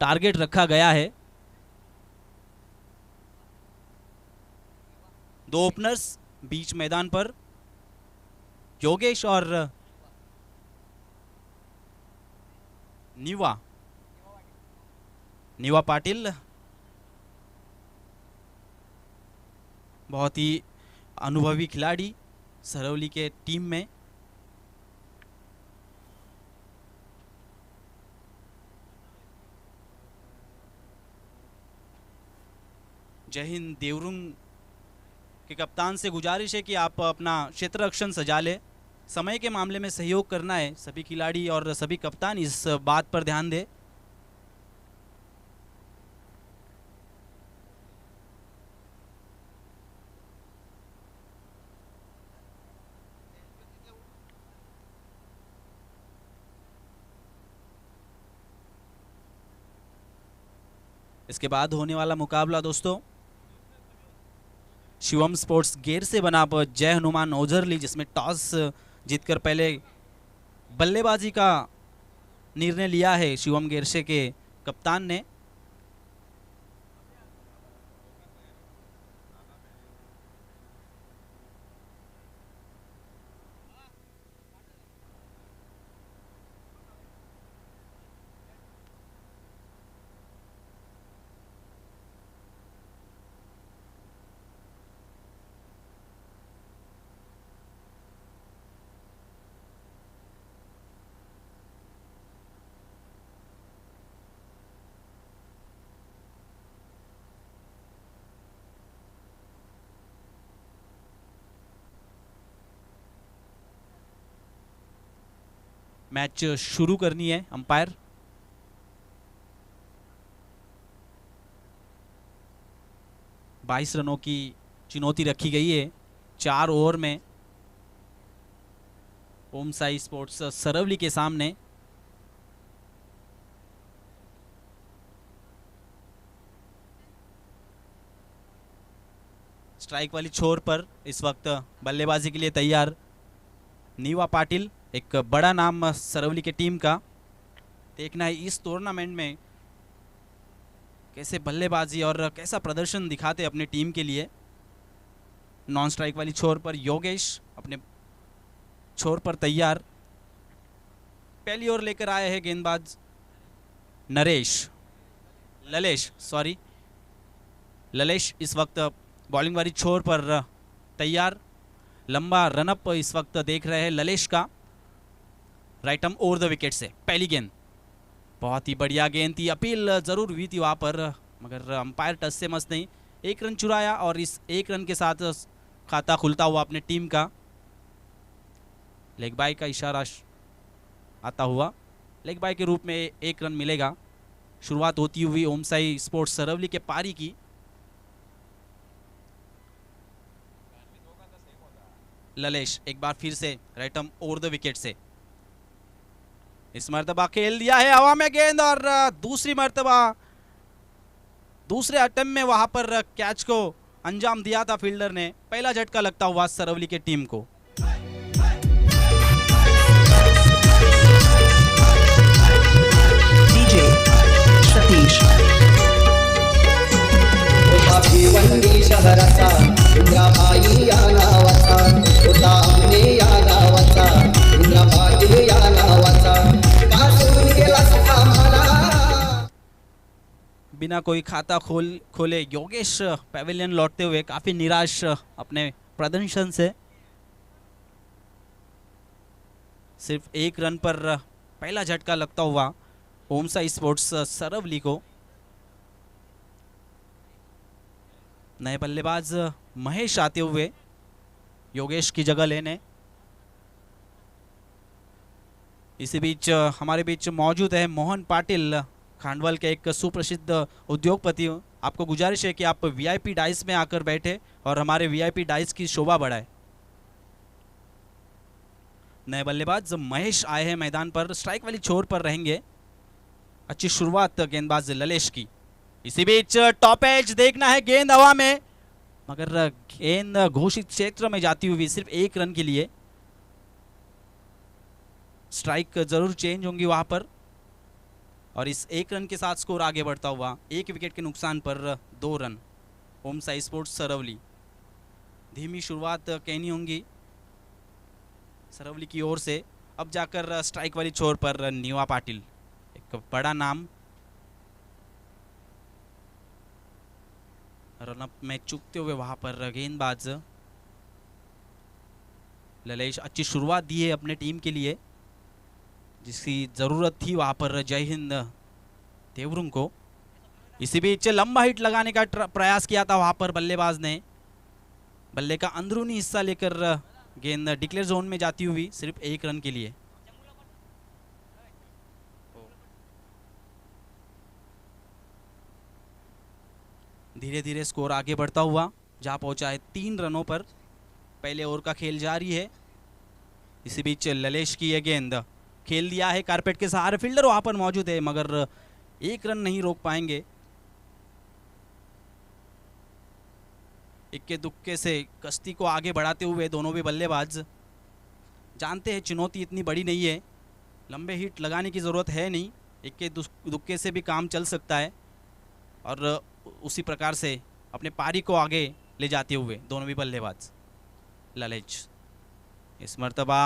टारगेट रखा गया है. 2 ओपनर्स बीच मैदान पर, योगेश और नीवा पाटिल बहुत ही अनुभवी खिलाड़ी सरवली के टीम में. जय हिंद देवरुंग के कप्तान से गुजारिश है कि आप अपना क्षेत्र रक्षण सजा ले। समय के मामले में सहयोग करना है, सभी खिलाड़ी और सभी कप्तान इस बात पर ध्यान दें। इसके बाद होने वाला मुकाबला दोस्तों शिवम स्पोर्ट्स गेर से बना जय हनुमान ओझरली, जिसमें टॉस जीतकर पहले बल्लेबाजी का निर्णय लिया है शिवम गेरसे के कप्तान ने। मैच शुरू करनी है अंपायर। बाईस रनों की चुनौती रखी गई है 4 ओवर में ओम साई स्पोर्ट्स सरवली के सामने। स्ट्राइक वाली छोर पर इस वक्त बल्लेबाजी के लिए तैयार नीवा पाटिल, एक बड़ा नाम सरवली के टीम का। देखना है इस टूर्नामेंट में कैसे बल्लेबाजी और कैसा प्रदर्शन दिखाते अपने टीम के लिए। नॉन स्ट्राइक वाली छोर पर योगेश अपने छोर पर तैयार। पहली ओर लेकर आए हैं गेंदबाज ललेश इस वक्त बॉलिंग वाली छोर पर तैयार। लंबा रनअप इस वक्त देख रहे हैं ललेश का, right arm over the wicket से। पहली गेंद बहुत ही बढ़िया गेंद थी, अपील जरूर हुई थी वहाँ पर, मगर अंपायर टच से मस नहीं। 1 रन चुराया और इस 1 रन के साथ खाता खुलता हुआ अपने टीम का। लेग बाय का इशारा आता हुआ, लेग बाय के रूप में 1 रन मिलेगा। शुरुआत होती हुई ओम साई स्पोर्ट्स सरवली के पारी की। ललेश एक बार फिर से right arm over the wicket से इस मर्तबा खेल दिया है हवा में गेंद, और दूसरी मर्तबा दूसरे अटेम्प्ट में वहां पर कैच को अंजाम दिया था फील्डर ने। पहला झटका लगता हुआ सरवली के टीम को। DJ सतीश भिवंडी शहराचा इंद्राबाई या नावाचा होता आमने या गावाचा इंद्राबाई या नावाचा का सोडून गेलास आम्हाला। बिना कोई खाता खोले योगेश पैवेलियन लौटते हुए काफी निराश अपने प्रदर्शन से। सिर्फ 1 रन पर पहला झटका लगता हुआ ओम साई स्पोर्ट्स सरवली को। नए बल्लेबाज महेश आते हुए योगेश की जगह लेने। इसी बीच हमारे बीच मौजूद है मोहन पाटिल, खांडवल के एक सुप्रसिद्ध उद्योगपति। आपको गुजारिश है कि आप वीआईपी डाइस में आकर बैठे और हमारे वीआईपी डाइस की शोभा बढ़ाए। नए बल्लेबाज महेश आए हैं मैदान पर, स्ट्राइक वाली छोर पर रहेंगे। अच्छी शुरुआत गेंदबाज ललेश की। इसी बीच टॉप एज देखना है, गेंद हवा में, मगर गेंद घोषित क्षेत्र में जाती हुई सिर्फ 1 रन के लिए। स्ट्राइक जरूर चेंज होंगी वहां पर, और इस 1 रन के साथ स्कोर आगे बढ़ता हुआ 1 विकेट के नुकसान पर 2 रन ओम साई स्पोर्ट्स सरवली। धीमी शुरुआत कहनी होंगी सरवली की ओर से। अब जाकर स्ट्राइक वाली छोर पर नीवा पाटिल, एक बड़ा नाम। रनअप में चूकते हुए वहां पर गेंदबाज ललेश अच्छी शुरुआत दी है अपने टीम के लिए, जिसकी जरूरत थी वहां पर जय हिंद देवरुंग को। इसी बीच लंबा हिट लगाने का प्रयास किया था वहां पर बल्लेबाज ने। बल्ले का अंदरूनी हिस्सा लेकर गेंद डिक्लेयर जोन में जाती हुई सिर्फ 1 रन के लिए। धीरे धीरे स्कोर आगे बढ़ता हुआ जहां पहुंचा है 3 रनों पर। पहले ओवर का खेल जारी है। इसी बीच ललेश की यह गेंद खेल दिया है कारपेट के सहारे। फील्डर वहां पर मौजूद है मगर 1 रन नहीं रोक पाएंगे। इक्के दुक्के से कश्ती को आगे बढ़ाते हुए दोनों भी बल्लेबाज जानते हैं चुनौती इतनी बड़ी नहीं है, लंबे हिट लगाने की ज़रूरत है नहीं, इक्के दुक्के से भी काम चल सकता है। और उसी प्रकार से अपने पारी को आगे ले जाते हुए दोनों भी बल्लेबाज। ललेज इस मर्तबा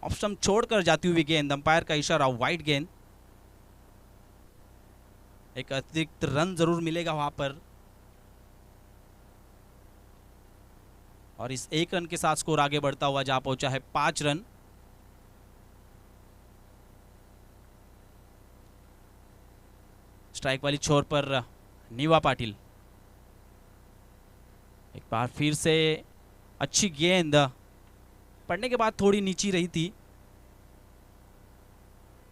ऑप्शन छोड़कर जाती हुई गेंद, अंपायर का इशारा वाइड गेंद। एक अतिरिक्त रन जरूर मिलेगा वहां पर और इस 1 रन के साथ स्कोर आगे बढ़ता हुआ जहां पहुंचा है 5 रन। स्ट्राइक वाली छोर पर नीवा पाटिल। एक बार फिर से अच्छी गेंद पड़ने के बाद थोड़ी नीची रही थी।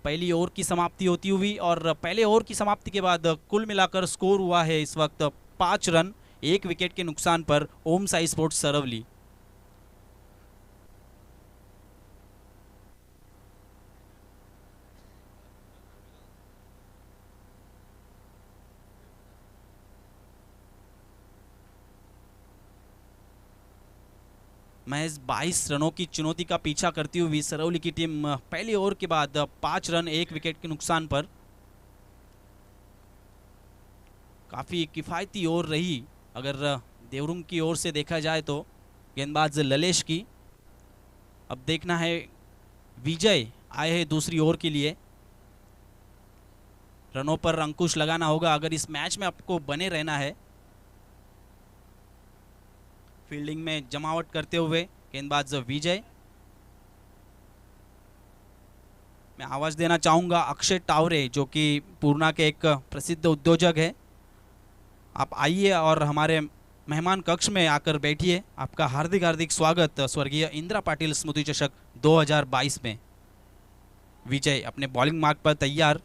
पहली ओवर की समाप्ति होती हुई और पहले ओवर की समाप्ति के बाद कुल मिलाकर स्कोर हुआ है इस वक्त 5 रन 1 विकेट के नुकसान पर ओम साई स्पोर्ट्स सरवली। महज 22 रनों की चुनौती का पीछा करती हुई सरवली की टीम पहली ओवर के बाद 5 रन 1 विकेट के नुकसान पर। काफी किफायती ओवर रही अगर देवरुंग की ओर से देखा जाए तो। गेंदबाज ललेश की अब देखना है। विजय आए हैं दूसरी ओवर के लिए। रनों पर अंकुश लगाना होगा अगर इस मैच में आपको बने रहना है। फील्डिंग में जमावट करते हुए गेंदबाज विजय। मैं आवाज देना चाहूंगा अक्षय टावरे जो कि पूर्णा के एक प्रसिद्ध उद्योजक है। आप आइए और हमारे मेहमान कक्ष में आकर बैठिए। आपका हार्दिक हार्दिक स्वागत स्वर्गीय इंदिरा पाटिल स्मृति चषक 2022 में। विजय अपने बॉलिंग मार्ग पर तैयार।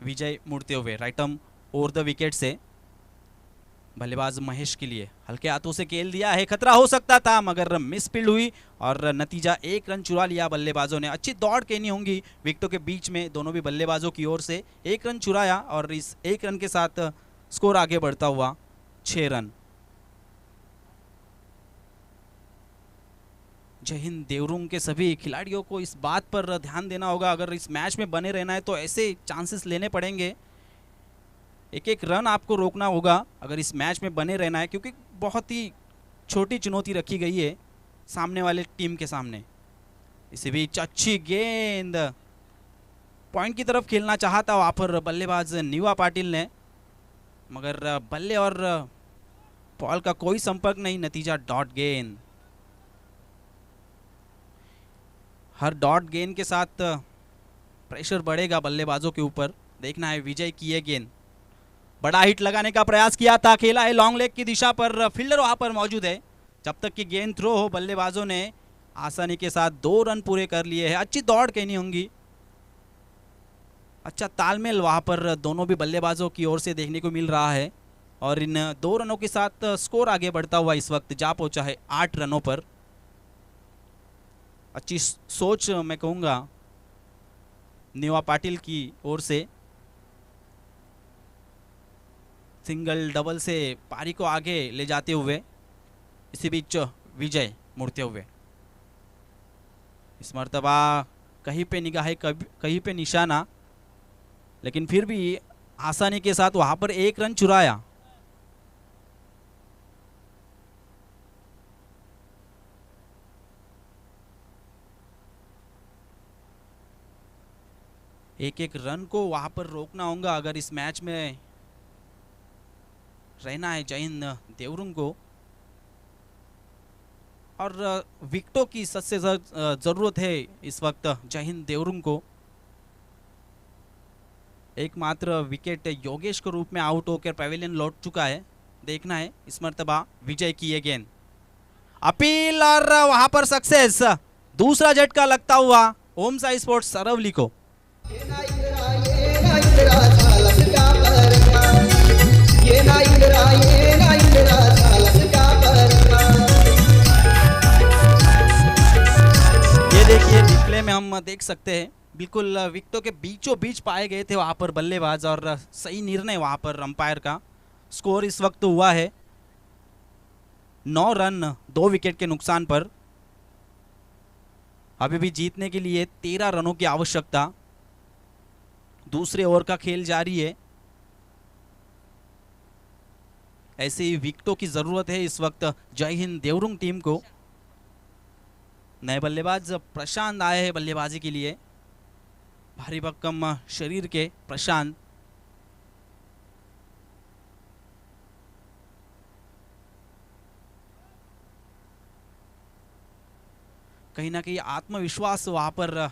विजय मुड़ते हुए right arm over the wicket से। बल्लेबाज महेश के लिए हल्के हाथों से खेल दिया है। खतरा हो सकता था मगर मिस फील्ड हुई और नतीजा 1 रन चुरा लिया बल्लेबाजों ने। अच्छी दौड़ कहनी होंगी विकेटों के बीच में दोनों भी बल्लेबाजों की ओर से। 1 रन चुराया और इस 1 रन के साथ स्कोर आगे बढ़ता हुआ 6 रन। जय हिंद देवरुंग के सभी खिलाड़ियों को इस बात पर ध्यान देना होगा अगर इस मैच में बने रहना है तो ऐसे चांसेस लेने पड़ेंगे। एक एक रन आपको रोकना होगा अगर इस मैच में बने रहना है क्योंकि बहुत ही छोटी चुनौती रखी गई है सामने वाले टीम के सामने। इसी बीच अच्छी गेंद पॉइंट की तरफ खेलना चाहता वहां पर बल्लेबाज नीवा पाटिल ने मगर बल्ले और बॉल का कोई संपर्क नहीं। नतीजा डॉट गेंद। हर डॉट गेंद के साथ प्रेशर बढ़ेगा बल्लेबाजों के ऊपर। देखना है विजय की ये गेंद। बड़ा हिट लगाने का प्रयास किया था, खेला है लॉन्ग लेग की दिशा पर। फील्डर वहां पर मौजूद है। जब तक कि गेंद थ्रो हो बल्लेबाजों ने आसानी के साथ 2 रन पूरे कर लिए हैं। अच्छी दौड़ कहनी होंगी। अच्छा तालमेल वहां पर दोनों भी बल्लेबाजों की ओर से देखने को मिल रहा है और इन 2 रनों के साथ स्कोर आगे बढ़ता हुआ इस वक्त जा पहुंचा है 8 रनों पर। अच्छी सोच मैं कहूँगा नीवा पाटिल की ओर से। सिंगल डबल से पारी को आगे ले जाते हुए इसी बीच विजय मुड़ते हुए। इस मर्तबा कहीं पे निगाहें कहीं पे निशाना, लेकिन फिर भी आसानी के साथ वहां पर 1 रन चुराया। एक एक रन को वहां पर रोकना होगा अगर इस मैच में रहना है जय हिंद देवरुंग को। और विकेटों की सबसे ज़रूरत है इस वक्त जय हिंद देवरुंग को। एकमात्र विकेट योगेश के रूप में आउट होकर पवेलियन लौट चुका है। देखना है इस मर्तबा विजय की ये गेंद, अपील और वहां पर सक्सेस। दूसरा झटका लगता हुआ ओम साई स्पोर्ट्स सरवली को। ये ना इंदिरा झालस का परका, ये ना इंदिरा झालस का परका। ये देखिए रिप्ले में हम देख सकते हैं बिल्कुल विकेटों के बीचों बीच पाए गए थे वहां पर बल्लेबाज, और सही निर्णय वहां पर अंपायर का। स्कोर इस वक्त हुआ है 9 रन 2 विकेट के नुकसान पर। अभी भी जीतने के लिए 13 रनों की आवश्यकता। दूसरे ओवर का खेल जारी है। ऐसे ही विकेटों की जरूरत है इस वक्त जय हिंद देवरुंग टीम को। नए बल्लेबाज प्रशांत आए हैं बल्लेबाजी के लिए, भारी भरकम शरीर के प्रशांत। कहीं ना कहीं आत्मविश्वास वहां पर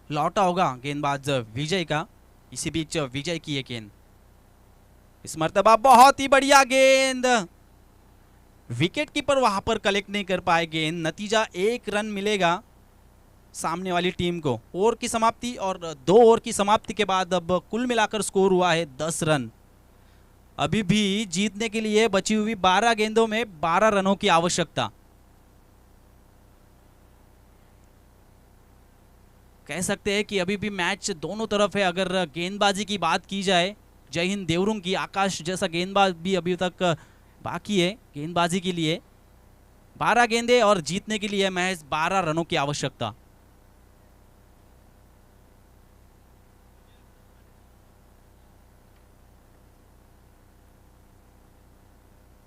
लौटा होगा गेंदबाज विजय का। इसी बीच विजय की ये गेंद, इस मर्तबा बहुत ही बढ़िया गेंद, विकेट कीपर वहां पर कलेक्ट नहीं कर पाए गेंद। नतीजा 1 रन मिलेगा सामने वाली टीम को। ओवर की समाप्ति और 2 ओवर की समाप्ति के बाद अब कुल मिलाकर स्कोर हुआ है 10 रन। अभी भी जीतने के लिए बची हुई 12 गेंदों में 12 रनों की आवश्यकता। कह सकते हैं कि अभी भी मैच दोनों तरफ है। अगर गेंदबाजी की बात की जाए जय हिंद देवरुंग की, आकाश जैसा गेंदबाज भी अभी तक बाकी है गेंदबाजी के लिए। 12 गेंदें और जीतने के लिए महज 12 रनों की आवश्यकता।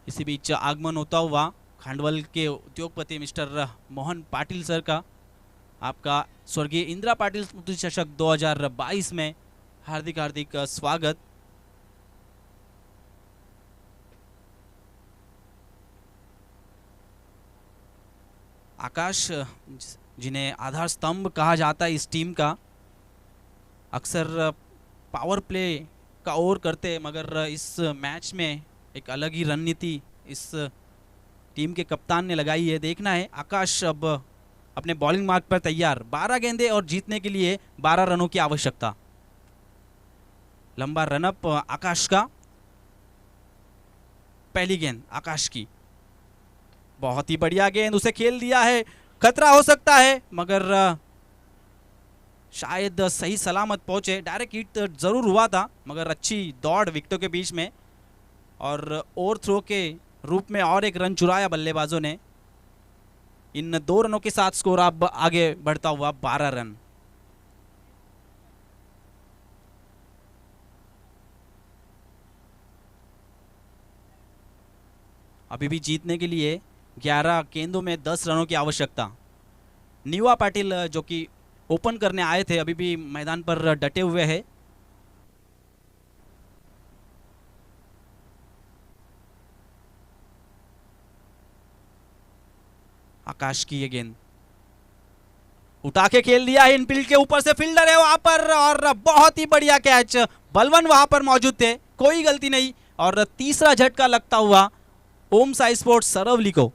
इसी बीच आगमन होता हुआ खांडवल के उद्योगपति मिस्टर मोहन पाटिल सर का, आपका स्वर्गीय इंदिरा पाटिल स्मृति चषक 2022 में हार्दिक हार्दिक स्वागत। आकाश, जिन्हें आधार स्तंभ कहा जाता है इस टीम का, अक्सर पावर प्ले का ओवर करते हैं, मगर इस मैच में एक अलग ही रणनीति इस टीम के कप्तान ने लगाई है। देखना है आकाश अब अपने बॉलिंग मार्क पर तैयार। 12 गेंदें और जीतने के लिए 12 रनों की आवश्यकता। लंबा रनअप आकाश का। पहली गेंद आकाश की, बहुत ही बढ़िया गेंद, उसे खेल दिया है। खतरा हो सकता है मगर शायद सही सलामत पहुंचे। डायरेक्ट हिट जरूर हुआ था मगर अच्छी दौड़ विकेटों के बीच में, और ओवर थ्रो के रूप में और एक रन चुराया बल्लेबाजों ने। इन 2 रनों के साथ स्कोर अब आगे बढ़ता हुआ 12 रन। अभी भी जीतने के लिए 11 गेंदों में 10 रनों की आवश्यकता। नीवा पाटिल जो कि ओपन करने आए थे अभी भी मैदान पर डटे हुए हैं। आकाश की ये गेंद उठा के खेल दिया है, इनफील्ड के ऊपर से फील्डर है वहां पर, और बहुत ही बढ़िया कैच। बलवन वहां पर मौजूद थे, कोई गलती नहीं। और तीसरा झटका लगता हुआ ओम साई स्पोर्ट्स सरवली को।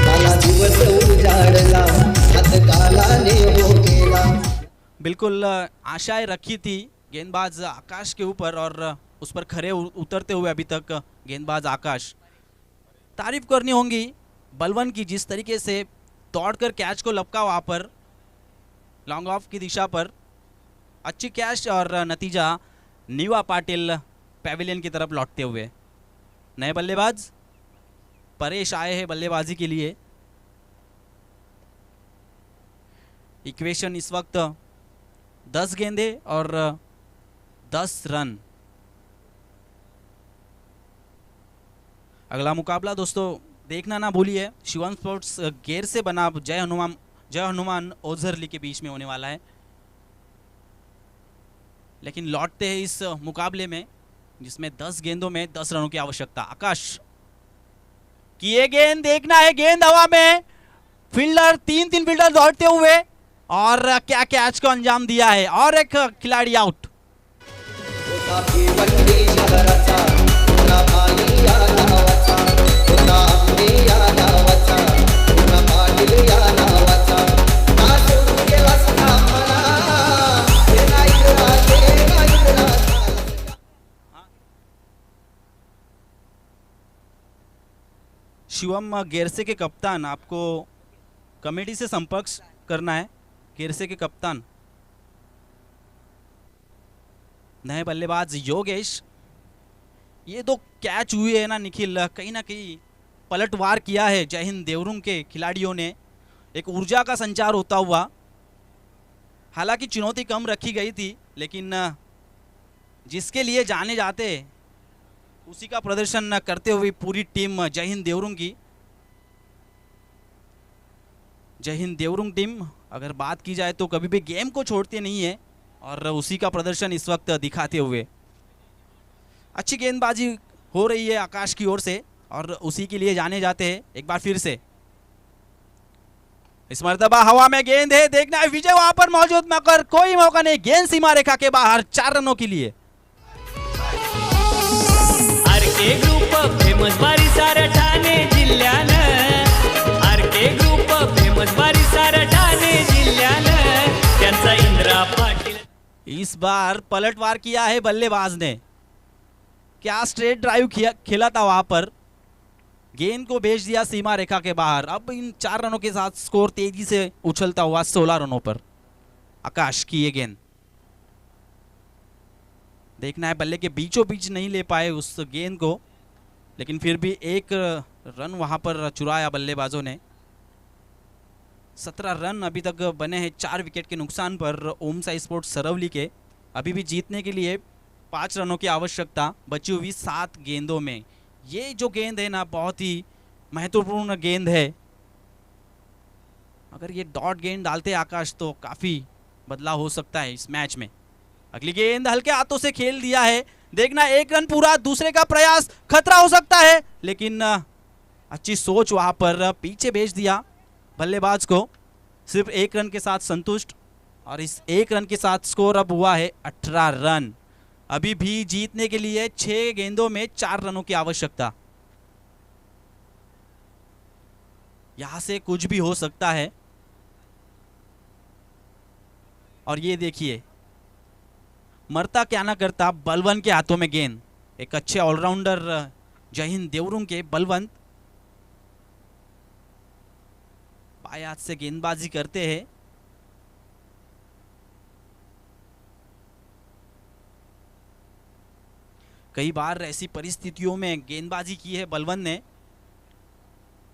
काला दिवस उजाडला, हात कालाने हो गेला। बिल्कुल आशाएं रखी थी गेंदबाज आकाश के ऊपर, और उस पर खरे उतरते हुए अभी तक गेंदबाज आकाश। तारीफ करनी होंगी बलवन की, जिस तरीके से दौड़कर कैच को लपका वहाँ पर लॉन्ग ऑफ की दिशा पर। अच्छी कैच और नतीजा नीवा पाटिल पैविलियन की तरफ लौटते हुए। नए बल्लेबाज परेश आए हैं बल्लेबाजी के लिए। इक्वेशन इस वक्त 10 गेंदे और 10 रन। अगला मुकाबला दोस्तों देखना ना भूलिए, शिवम स्पोर्ट्स गेर से बना जय हनुमान ओझरली के बीच में होने वाला है। लेकिन लौटते हैं इस मुकाबले में जिसमें 10 गेंदों में 10 रनों की आवश्यकता। आकाश की ये गेंद, देखना है गेंद हवा में, फील्डर तीन फील्डर दौड़ते हुए, और क्या कैच को अंजाम दिया है, और एक खिलाड़ी आउट। होता भिवंडी शहराचा पुन्हा पाणी या नावाचा होता आंबे या नावाचा पुन्हा पाटील या नावाचा का सोडून गेलास का मला हे नाही राजा शिवम गेरसे के कप्तान, आपको कमेटी से संपर्क करना है। गेरसे के कप्तान नए बल्लेबाज योगेश, ये दो कैच हुए हैं ना निखिल, कहीं ना कहीं पलटवार किया है जय हिंद देवरुंग के खिलाड़ियों ने, एक ऊर्जा का संचार होता हुआ। हालांकि चुनौती कम रखी गई थी, लेकिन जिसके लिए जाने जाते उसी का प्रदर्शन करते हुए पूरी टीम जय हिंद देवरुंग की, जय हिंद देवरुंग टीम अगर बात की जाए तो कभी भी गेम को छोड़ती नहीं है, और उसी का प्रदर्शन इस वक्त दिखाते हुए। अच्छी गेंदबाजी हो रही है आकाश की ओर से, और उसी के लिए जाने जाते हैं एक बार फिर से। इस मर्तबा हवा में गेंद है, देखना है विजय वहां पर मौजूद, मगर कोई मौका नहीं, गेंद सीमा रेखा के बाहर, 4 रनों के लिए। आरके ग्रुप फेमस बारी साऱ्या ठाणे जिल्ह्यानं, आरके ग्रुप फेमस बारी साऱ्या ठाणे जिल्ह्यानं, त्यांचा इंद्रा पाटील। इस बार पलटवार किया है बल्लेबाज ने, क्या स्ट्रेट ड्राइव खेला था वहां पर, गेंद को भेज दिया सीमा रेखा के बाहर। अब इन 4 रनों के साथ स्कोर तेजी से उछलता हुआ 16 रनों पर। आकाश की ये गेंद, देखना है बल्ले के बीचों बीच नहीं ले पाए उस गेंद को, लेकिन फिर भी एक रन वहां पर चुराया बल्लेबाजों ने। 17 रन अभी तक बने हैं 4 विकेट के नुकसान पर ओम साई स्पोर्ट्स सरवली के। अभी भी जीतने के लिए 5 रनों की आवश्यकता बची हुई 7 गेंदों में। ये जो गेंद है ना, बहुत ही महत्वपूर्ण गेंद है। अगर ये डॉट गेंद डालते आकाश तो काफ़ी बदलाव हो सकता है इस मैच में। अगली गेंद हल्के हाथों से खेल दिया है, देखना 1 रन पूरा, दूसरे का प्रयास, खतरा हो सकता है, लेकिन अच्छी सोच वहां पर, पीछे भेज दिया बल्लेबाज को, सिर्फ 1 रन के साथ संतुष्ट, और इस 1 रन के साथ स्कोर अब हुआ है 18 रन। अभी भी जीतने के लिए 6 गेंदों में 4 रनों की आवश्यकता। यहां से कुछ भी हो सकता है। और ये देखिए, मरता क्या ना करता, बलवंत के हाथों में गेंद, एक अच्छे ऑलराउंडर जय हिंद देवरुंग के बलवंत बाएं हाथ से गेंदबाजी करते हैं। कई बार ऐसी परिस्थितियों में गेंदबाजी की है बलवंत ने,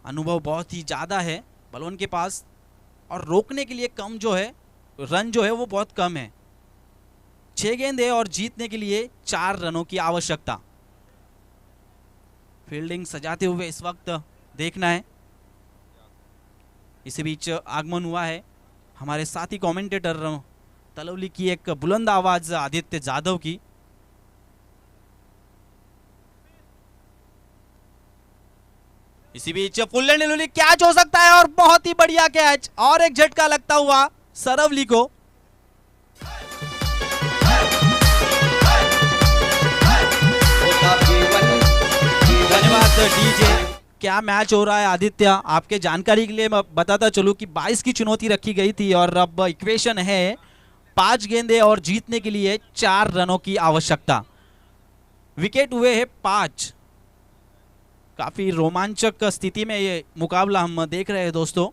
अनुभव बहुत ही ज़्यादा है बलवंत के पास, और रोकने के लिए कम जो है रन जो है वो बहुत कम है। 6 गेंद है और जीतने के लिए 4 रनों की आवश्यकता। फील्डिंग सजाते हुए इस वक्त देखना है। इसी बीच आगमन हुआ है हमारे साथी कमेंटेटर तलवली की एक बुलंद आवाज आदित्य जाधव की। इसी बीच फुल एंड कैच हो सकता है, और बहुत ही बढ़िया कैच, और एक झटका लगता हुआ सरवली को। धन्यवाद डीजे। क्या मैच हो रहा है आदित्य, आपके जानकारी के लिए मैं बताता चलूं कि 22 की चुनौती रखी गई थी, और अब इक्वेशन है 5 गेंदें और जीतने के लिए 4 रनों की आवश्यकता। विकेट हुए हैं 5। काफी रोमांचक स्थिति में ये मुकाबला हम देख रहे हैं दोस्तों।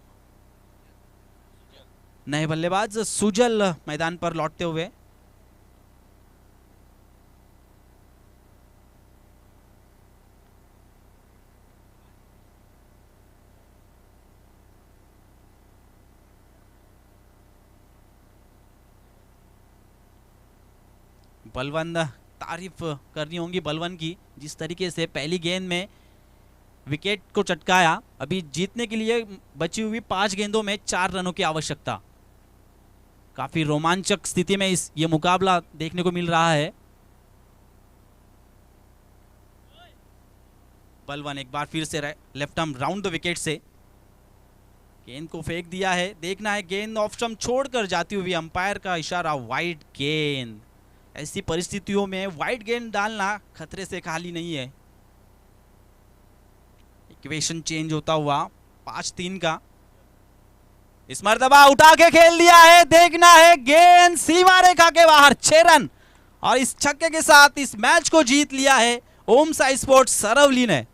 नए बल्लेबाज सुजल मैदान पर लौटते हुए। बलवंत, तारीफ करनी होगी बलवंत की, जिस तरीके से पहली गेंद में विकेट को चटकाया। अभी जीतने के लिए बची हुई 5 गेंदों में 4 रनों की आवश्यकता। काफी रोमांचक स्थिति में ये मुकाबला देखने को मिल रहा है। बलवन एक बार फिर से left arm round the wicket से गेंद को फेंक दिया है। देखना है गेंद ऑफ स्टंप छोड़कर जाती हुई, अंपायर का इशारा वाइड गेंद। ऐसी परिस्थितियों में वाइड गेंद डालना खतरे से खाली नहीं है। इक्वेशन चेंज होता हुआ 5-3 का। इस मर्तबा उठा के खेल दिया है। देखना है गेंद सीमा रेखा के बाहर, 6 रन और इस छक्के के साथ इस मैच को जीत लिया है ओम साई स्पोर्ट्स सरवली ने।